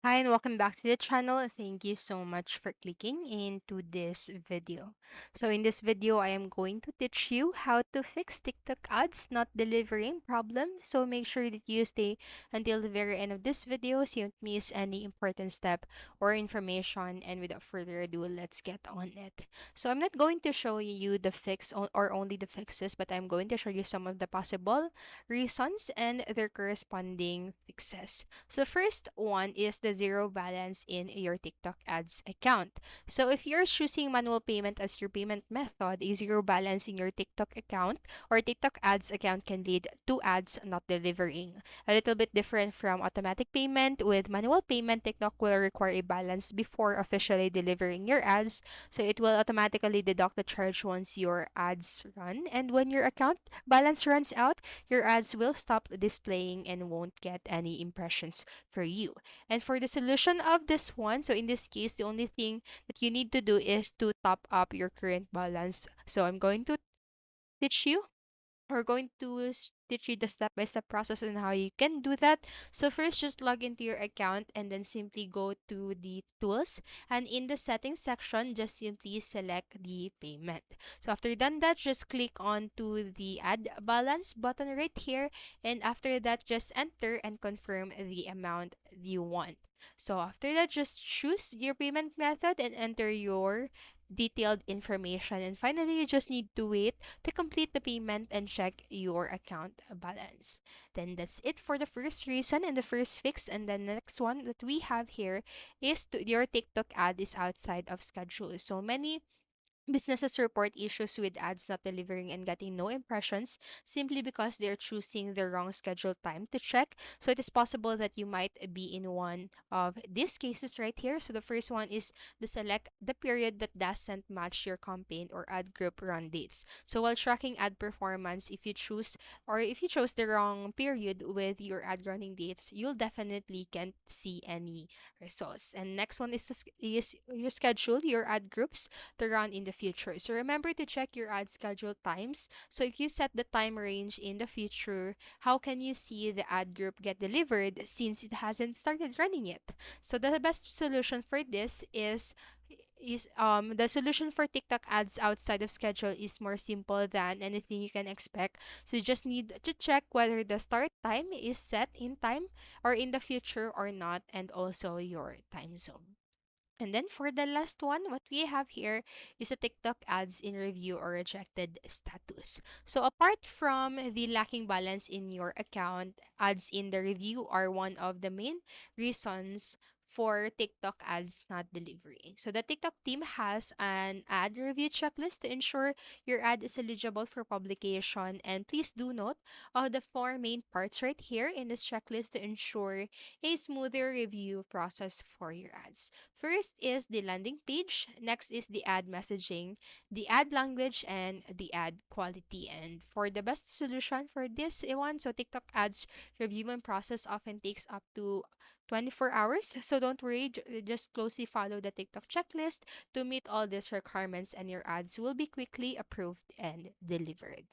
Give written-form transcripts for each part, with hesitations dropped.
Hi and welcome back to the channel. Thank you so much for clicking into this video. So in this video, I am going to teach you how to fix TikTok ads not delivering problem. So make sure that you stay until the very end of this video so you don't miss any important step or information. And without further ado, let's get on it. So I'm not going to show you the or only the fixes, but I'm going to show you some of the possible reasons and their corresponding fixes. So first one is the zero balance in your TikTok ads account. So if you're choosing manual payment as your payment method, a zero balance in your TikTok account or TikTok ads account can lead to ads not delivering. A little bit different from automatic payment. With manual payment, TikTok will require a balance before officially delivering your ads. So it will automatically deduct the charge once your ads run. And when your account balance runs out, your ads will stop displaying and won't get any impressions for you. And for the solution of this one, so in this case, the only thing that you need to do is to top up your current balance. So I'm going to teach you we're going to teach you the step-by-step process on how you can do that. So first, just log into your account and then simply go to the tools. And in the settings section, just simply select the payment. So after done that, just click on to the add balance button right here. And after that, just enter and confirm the amount you want. So after that, just choose your payment method and enter your detailed information. And finally, you just need to wait to complete the payment and check your account balance. Then that's it for the first reason and the first fix. And then the next one that we have here is your TikTok ad is outside of schedule. So many businesses report issues with ads not delivering and getting no impressions simply because they're choosing the wrong scheduled time to check. So it is possible that you might be in one of these cases right here. So the first one is the select the period that doesn't match your campaign or ad group run dates. So while tracking ad performance, if you chose the wrong period with your ad running dates, you'll definitely can't see any results. And next one is you schedule your ad groups to run in the future. So remember to check your ad schedule times. So if you set the time range in the future, how can you see the ad group get delivered since it hasn't started running yet? So the best solution for this is the solution for TikTok ads outside of schedule is more simple than anything you can expect. So you just need to check whether the start time is set in time or in the future or not, and also your time zone. And then for the last one, what we have here is a TikTok ads in review or rejected status. So apart from the lacking balance in your account, ads in the review are one of the main reasons for TikTok ads not delivering. So the TikTok team has an ad review checklist to ensure your ad is eligible for publication. And please do note the four main parts right here in this checklist to ensure a smoother review process for your ads. First is the landing page, next is the ad messaging, the ad language, and the ad quality. And for the best solution for this one, so TikTok ads review and process often takes up to 24 hours. So don't worry, just closely follow the TikTok checklist to meet all these requirements, and your ads will be quickly approved and delivered.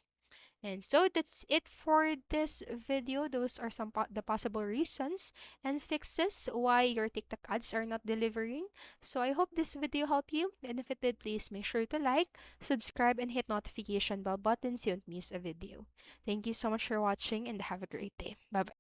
And so that's it for this video. Those are the possible reasons and fixes why your TikTok ads are not delivering. So I hope this video helped you. And if it did, please make sure to like, subscribe, and hit notification bell button so you don't miss a video. Thank you so much for watching and have a great day. Bye bye.